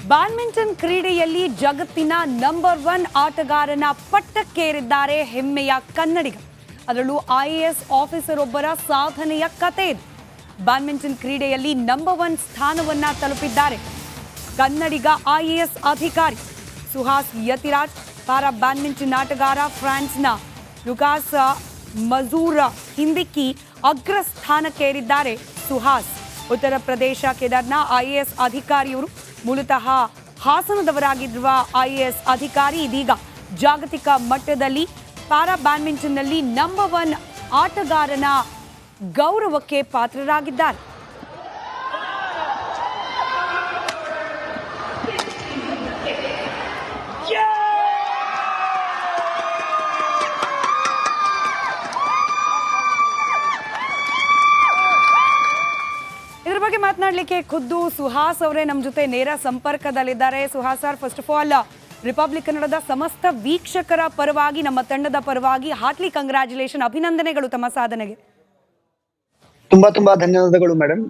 Badminton ಕ್ರೀಡೆಯಲ್ಲಿ ಜಗತ್ತಿನ number 1 ಆಟಗಾರನ ಪಟ್ಟಕ್ಕೇರಿದ್ದಾರೆ ಹೆಮ್ಮೆಯ ಕನ್ನಡಿಗ. ಅದರಲ್ಲೂ IAS ಆಫೀಸರ್ ಒಬ್ಬರ ಸಾಧನೆಯ ಕತೆ ಇದೆ. ಬ್ಯಾಡ್ಮಿಂಟನ್ ಕ್ರೀಡೆಯಲ್ಲಿ ನಂಬರ್ 1 ಸ್ಥಾನವನ್ನ ತಲುಪಿದ್ದಾರೆ ಕನ್ನಡಿಗ IAS ಅಧಿಕಾರಿ ಸುಹಾಸ್ ಯತಿರಾಜ್. ಪ್ಯಾರಾ ಬ್ಯಾಡ್ಮಿಂಟನ್ ಆಟಗಾರ ಫ್ರಾನ್ಸ್ನ ಲುಕಾಸ್ ಮಜೂರ ಹಿಂದಿಕ್ಕಿ ಅಗ್ರ ಸ್ಥಾನಕ್ಕೇರಿದ್ದಾರೆ ಸುಹಾಸ್. ಉತ್ತರ ಪ್ರದೇಶ ಕೇದಾರ್ನ IAS ಅಧಿಕಾರಿಯವರು ಮೂಲತಃ ಹಾಸನದವರಾಗಿರುವ IAS ಅಧಿಕಾರಿ ಇದೀಗ ಜಾಗತಿಕ ಮಟ್ಟದಲ್ಲಿ ಪ್ಯಾರಾ ಬ್ಯಾಡ್ಮಿಂಟನ್ನಲ್ಲಿ ನಂಬರ್ 1 ಆಟಗಾರನ ಗೌರವಕ್ಕೆ ಪಾತ್ರರಾಗಿದ್ದಾರೆ. ಇದರ ಬಗ್ಗೆ ಮಾತನಾಡಲಿಕ್ಕೆ ಖುದ್ದು ಸುಹಾಸ್ ಅವರೇ ನಮ್ಮ ಜೊತೆ ನೇರ ಸಂಪರ್ಕದಲ್ಲಿದ್ದಾರೆ. Suhas sir, first of all republic ಕನ್ನಡದ ಸಮಸ್ತ ವೀಕ್ಷಕರ ಪರವಾಗಿ, ನಮ್ಮ ತಂಡದ ಪರವಾಗಿ ಹಾರ್ಟ್ಲಿ ಕಂಗ್ರ್ಯಾಚುಲೇಷನ್, ಅಭಿನಂದನೆಗಳು ತಮ್ಮ ಸಾಧನೆಗೆ. ತುಂಬಾ ಧನ್ಯವಾದಗಳು ಮೇಡಮ್.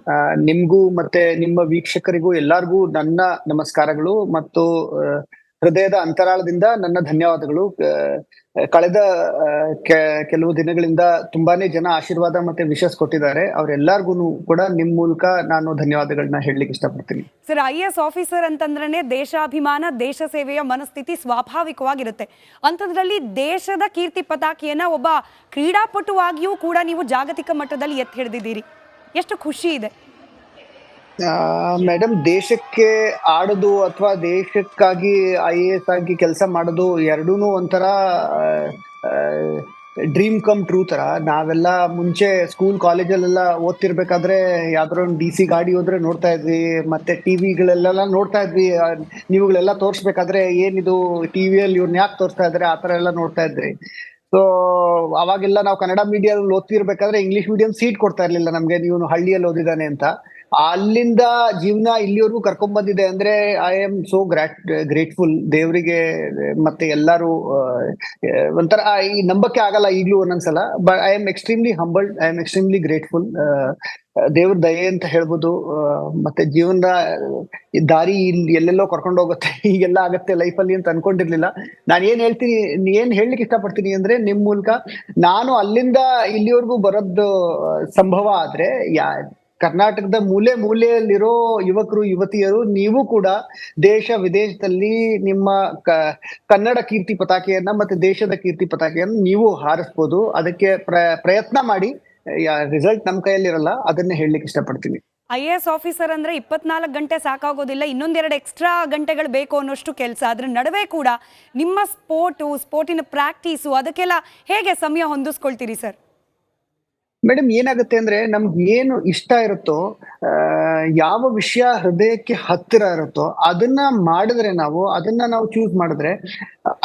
ನಿಮ್ಗೂ ಮತ್ತೆ ನಿಮ್ಮ ವೀಕ್ಷಕರಿಗೂ ಎಲ್ಲರಿಗೂ ನನ್ನ ನಮಸ್ಕಾರಗಳು ಮತ್ತು ಹೃದಯದ ಅಂತರಾಳದಿಂದ ನನ್ನ ಧನ್ಯವಾದಗಳು. ಕಳೆದ ಕೆಲವು ದಿನಗಳಿಂದ ತುಂಬಾನೇ ಜನ ಆಶೀರ್ವಾದ ಮತ್ತೆ ವಿಶಸ್ ಕೊಟ್ಟಿದ್ದಾರೆ. ಅವರೆಲ್ಲರಿಗೂ ಕೂಡ ನಿಮ್ ಮೂಲಕ ನಾನು ಧನ್ಯವಾದಗಳನ್ನ ಹೇಳಲಿಕ್ಕೆ ಇಷ್ಟಪಡ್ತೀನಿ. ಸರ್, IAS ಆಫೀಸರ್ ಅಂತಂದ್ರೆ ದೇಶಾಭಿಮಾನ, ದೇಶ ಸೇವೆಯ ಮನಸ್ಥಿತಿ ಸ್ವಾಭಾವಿಕವಾಗಿರುತ್ತೆ. ಅಂಥದ್ರಲ್ಲಿ ದೇಶದ ಕೀರ್ತಿ ಪತಾಕೆಯನ್ನ ಒಬ್ಬ ಕ್ರೀಡಾಪಟುವಾಗಿಯೂ ಕೂಡ ನೀವು ಜಾಗತಿಕ ಮಟ್ಟದಲ್ಲಿ ಎತ್ತಿ ಹಿಡಿದಿದ್ದೀರಿ. ಎಷ್ಟು ಖುಷಿ ಇದೆ ಮೇಡಮ್. ದೇಶಕ್ಕೆ ಆಡೋದು ಅಥವಾ ದೇಶಕ್ಕಾಗಿ IAS ಆಗಿ ಕೆಲಸ ಮಾಡೋದು ಎರಡೂನು ಒಂಥರ ಡ್ರೀಮ್ ಕಮ್ ಟ್ರೂ ತರ. ನಾವೆಲ್ಲ ಮುಂಚೆ ಸ್ಕೂಲ್ ಕಾಲೇಜಲ್ಲೆಲ್ಲ ಓದ್ತಿರ್ಬೇಕಾದ್ರೆ ಯಾವ್ದಾರ ಒಂದು DC ಗಾಡಿ ಹೋದ್ರೆ ನೋಡ್ತಾ ಇದ್ವಿ, ಮತ್ತೆ ಟಿವಿಗಳೆಲ್ಲ ನೋಡ್ತಾ ಇದ್ವಿ. ನೀವುಗಳೆಲ್ಲ ತೋರ್ಸ್ಬೇಕಾದ್ರೆ ಏನಿದು ಟಿವಿಯಲ್ಲಿ ಇವ್ರನ್ನ ಯಾಕೆ ತೋರಿಸ್ತಾ ಇದ್ರೆ ಆ ತರ ಎಲ್ಲ ನೋಡ್ತಾ ಇದ್ರಿ. ಸೊ ಅವಾಗೆಲ್ಲ ನಾವು ಕನ್ನಡ ಮೀಡಿಯಂ ಓದ್ತಿರ್ಬೇಕಾದ್ರೆ ಇಂಗ್ಲಿಷ್ ಮೀಡಿಯಂ ಸೀಟ್ ಕೊಡ್ತಾ ಇರ್ಲಿಲ್ಲ ನಮ್ಗೆ, ನೀವು ಹಳ್ಳಿಯಲ್ಲಿ ಓದಿದಾನೆ ಅಂತ. ಅಲ್ಲಿಂದ ಜೀವನ ಇಲ್ಲಿವರೆಗೂ ಕರ್ಕೊಂಡ್ ಬಂದಿದೆ ಅಂದ್ರೆ ಐ ಆಮ್ ಸೋ ಗ್ರೇಟ್ಫುಲ್ ದೇವರಿಗೆ. ಮತ್ತೆ ಎಲ್ಲರೂ ಒಂಥರ ಈ ನಂಬಕ್ಕೆ ಆಗಲ್ಲ ಈಗ್ಲೂ ಒಂದೊಂದ್ಸಲ. But I am extremely humbled, I am extremely grateful. ದೇವ್ರ ದಯೆ ಅಂತ ಹೇಳ್ಬೋದು. ಮತ್ತೆ ಜೀವನದ ದಾರಿ ಇಲ್ಲಿ ಎಲ್ಲೆಲ್ಲೋ ಕರ್ಕೊಂಡು ಹೋಗುತ್ತೆ, ಹೀಗೆಲ್ಲ ಆಗತ್ತೆ ಲೈಫಲ್ಲಿ ಅಂತ ಅನ್ಕೊಂಡಿರ್ಲಿಲ್ಲ. ನಾನು ಏನ್ ಹೇಳ್ಲಿಕ್ಕೆ ಇಷ್ಟಪಡ್ತೀನಿ ಅಂದ್ರೆ ನಿಮ್ ಮೂಲಕ, ನಾನು ಅಲ್ಲಿಂದ ಇಲ್ಲಿವರೆಗೂ ಬರೋದು ಸಂಭವ ಆದ್ರೆ ಕರ್ನಾಟಕದ ಮೂಲೆಯಲ್ಲಿರೋ ಯುವಕರು ಯುವತಿಯರು ನೀವು ಕೂಡ ದೇಶ ವಿದೇಶದಲ್ಲಿ ನಿಮ್ಮ ಕನ್ನಡ ಕೀರ್ತಿ ಪತಾಕೆಯನ್ನ ಮತ್ತೆ ದೇಶದ ಕೀರ್ತಿ ಪತಾಕೆಯನ್ನು ನೀವು ಹಾರಿಸ್ಬೋದು. ಅದಕ್ಕೆ ಪ್ರಯತ್ನ ಮಾಡಿ. ರಿಸಲ್ಟ್ ನಮ್ಮ ಕೈಯಲ್ಲಿರಲ್ಲ, ಅದನ್ನೇ ಹೇಳಲಿಕ್ಕೆ ಇಷ್ಟಪಡ್ತೀನಿ. IAS ಆಫೀಸರ್ ಅಂದ್ರೆ 24 ಗಂಟೆ ಸಾಕಾಗೋದಿಲ್ಲ, ಇನ್ನೊಂದೆರಡು ಎಕ್ಸ್ಟ್ರಾ ಗಂಟೆಗಳು ಬೇಕು ಅನ್ನೋಷ್ಟು ಕೆಲಸ. ಅದ್ರ ನಡುವೆ ಕೂಡ ನಿಮ್ಮ ಸ್ಪೋರ್ಟಿನ ಪ್ರಾಕ್ಟೀಸು ಅದಕ್ಕೆಲ್ಲ ಹೇಗೆ ಸಮಯ ಹೊಂದಿಸ್ಕೊಳ್ತೀರಿ ಸರ್? ಮೇಡಮ್, ಏನಾಗುತ್ತೆ ಅಂದ್ರೆ ನಮ್ಗೆ ಏನು ಇಷ್ಟ ಇರುತ್ತೋ, ಯಾವ ವಿಷಯ ಹೃದಯಕ್ಕೆ ಹತ್ತಿರ ಇರುತ್ತೋ ಅದನ್ನ ಮಾಡಿದ್ರೆ, ನಾವು ಚೂಸ್ ಮಾಡಿದ್ರೆ,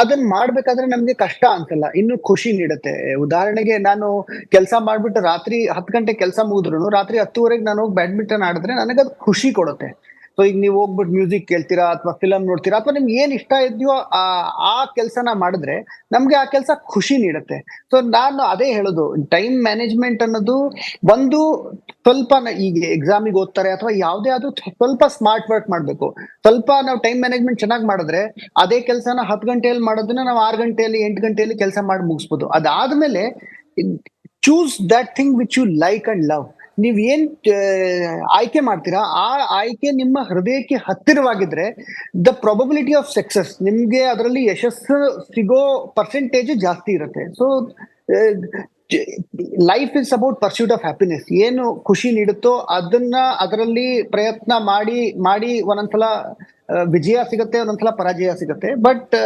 ಅದನ್ನ ಮಾಡ್ಬೇಕಾದ್ರೆ ನಮ್ಗೆ ಕಷ್ಟ ಅನ್ಸಲ್ಲ, ಇನ್ನು ಖುಷಿ ನೀಡುತ್ತೆ. ಉದಾಹರಣೆಗೆ, ನಾನು ಕೆಲಸ ಮಾಡ್ಬಿಟ್ಟು ರಾತ್ರಿ 10 ಗಂಟೆ ಕೆಲಸ ಮುಗಿದ್ರು ರಾತ್ರಿ 10:30 ನಾನು ಹೋಗಿ ಬ್ಯಾಡ್ಮಿಂಟನ್ ಆಡಿದ್ರೆ ನನಗದು ಖುಷಿ ಕೊಡುತ್ತೆ. ಸೊ ಈಗ ನೀವು ಹೋಗ್ಬಿಟ್ಟು ಮ್ಯೂಸಿಕ್ ಕೇಳ್ತೀರಾ ಅಥವಾ ಫಿಲಮ್ ನೋಡ್ತೀರಾ ಅಥವಾ ನಿಮ್ಗೆ ಏನ್ ಇಷ್ಟ ಇದೆಯೋ ಆ ಕೆಲಸನ ಮಾಡಿದ್ರೆ ನಮ್ಗೆ ಆ ಕೆಲಸ ಖುಷಿ ನೀಡುತ್ತೆ. ಸೊ ನಾನು ಅದೇ ಹೇಳೋದು, ಟೈಮ್ ಮ್ಯಾನೇಜ್ಮೆಂಟ್ ಅನ್ನೋದು ಒಂದು ಸ್ವಲ್ಪ, ಈಗ ಎಕ್ಸಾಮಿಗೆ ಓದ್ತಾರೆ ಅಥವಾ ಯಾವುದೇ ಆದ್ರೂ ಸ್ವಲ್ಪ ಸ್ಮಾರ್ಟ್ ವರ್ಕ್ ಮಾಡ್ಬೇಕು. ಸ್ವಲ್ಪ ನಾವು ಟೈಮ್ ಮ್ಯಾನೇಜ್ಮೆಂಟ್ ಚೆನ್ನಾಗಿ ಮಾಡಿದ್ರೆ ಅದೇ ಕೆಲಸನ 10 ಗಂಟೆಯಲ್ಲಿ ಮಾಡೋದನ್ನ ನಾವು 6 ಗಂಟೆಯಲ್ಲಿ 8 ಗಂಟೆಯಲ್ಲಿ ಕೆಲಸ ಮಾಡಿ ಮುಗಿಸ್ಬೋದು. ಅದಾದ್ಮೇಲೆ choose that thing which you like and love. ನೀವ್ ಏನ್ ಆಯ್ಕೆ ಮಾಡ್ತೀರಾ ಆ ಆಯ್ಕೆ ನಿಮ್ಮ ಹೃದಯಕ್ಕೆ ಹತ್ತಿರವಾಗಿದ್ರೆ ದ ಪ್ರೊಬಬಿಲಿಟಿ ಆಫ್ ಸಕ್ಸಸ್, ನಿಮ್ಗೆ ಅದರಲ್ಲಿ ಯಶಸ್ಸು ಸಿಗೋ ಪರ್ಸೆಂಟೇಜ್ ಜಾಸ್ತಿ ಇರುತ್ತೆ. So life is about pursuit of happiness. ಏನು ಖುಷಿ ನೀಡುತ್ತೋ ಅದರಲ್ಲಿ ಪ್ರಯತ್ನ ಮಾಡಿ ಒಂದೊಂದ್ಸಲ ವಿಜಯ ಸಿಗುತ್ತೆ, ಒಂದೊಂದ್ಸಲ ಪರಾಜಯ ಸಿಗುತ್ತೆ. But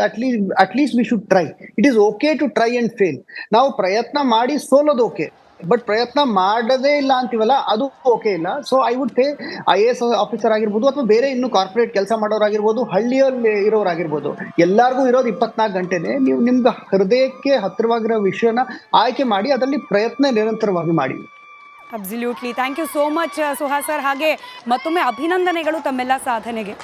at least we should try. It is okay to try and fail. ನಾವು ಪ್ರಯತ್ನ ಮಾಡಿ ಸೋಲೋದು ಓಕೆ, ಬಟ್ ಪ್ರಯತ್ನ ಮಾಡದೇ ಇಲ್ಲ ಅಂತೀವಲ್ಲ, ಅದು ಓಕೆ ಇಲ್ಲ. So I would say IAS officer ಆಗಿರ್ಬೋದು ಅಥವಾ ಬೇರೆ ಇನ್ನು ಕಾರ್ಪೊರೇಟ್ ಕೆಲಸ ಮಾಡೋರಾಗಿರ್ಬೋದು, ಹಳ್ಳಿಯಲ್ಲಿ ಇರೋರಾಗಿರ್ಬೋದು, ಎಲ್ಲರಿಗೂ ಇರೋದು 24 ಗಂಟೆನೆ. ನೀವು ನಿಮ್ಗೆ ಹೃದಯಕ್ಕೆ ಹತ್ತಿರವಾಗಿರೋ ವಿಷಯನ ಆಯ್ಕೆ ಮಾಡಿ ಅದರಲ್ಲಿ ಪ್ರಯತ್ನ ನಿರಂತರವಾಗಿ ಮಾಡಿ. Absolutely. Thank you so much Suhas sir. ಹಾಗೆ ಮತ್ತೊಮ್ಮೆ ಅಭಿನಂದನೆಗಳು ತಮ್ಮೆಲ್ಲ ಸಾಧನೆಗೆ.